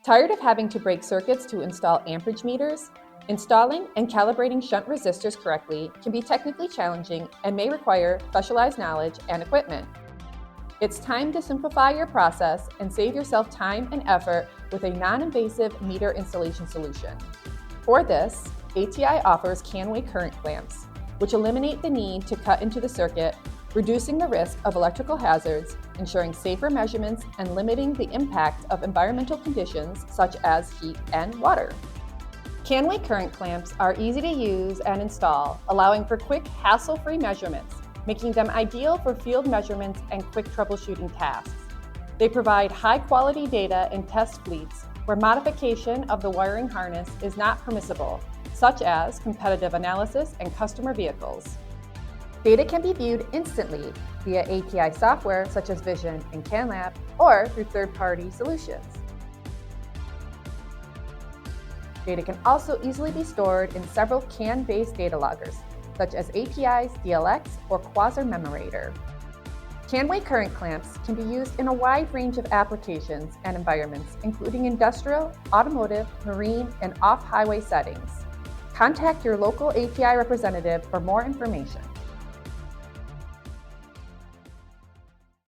Tired of having to break circuits to install amperage meters? Installing and calibrating shunt resistors correctly can be technically challenging and may require specialized knowledge and equipment. It's time to simplify your process and save yourself time and effort with a non-invasive meter installation solution. For this, ATI offers can-weigh current clamps, which eliminate the need to cut into the circuit, reducing the risk of electrical hazards, ensuring safer measurements, and limiting the impact of environmental conditions such as heat and water. Can-weigh current clamps are easy to use and install, allowing for quick, hassle-free measurements, making them ideal for field measurements and quick troubleshooting tasks. They provide high-quality data in test fleets where modification of the wiring harness is not permissible, such as competitive analysis and customer vehicles. Data can be viewed instantly via ATI software such as Vision and CanLab, or through third-party solutions. Data can also easily be stored in several CAN-based data loggers, such as API's DLX or Quasar Memorator. Can-weigh current clamps can be used in a wide range of applications and environments, including industrial, automotive, marine, and off-highway settings. Contact your local ATI representative for more information.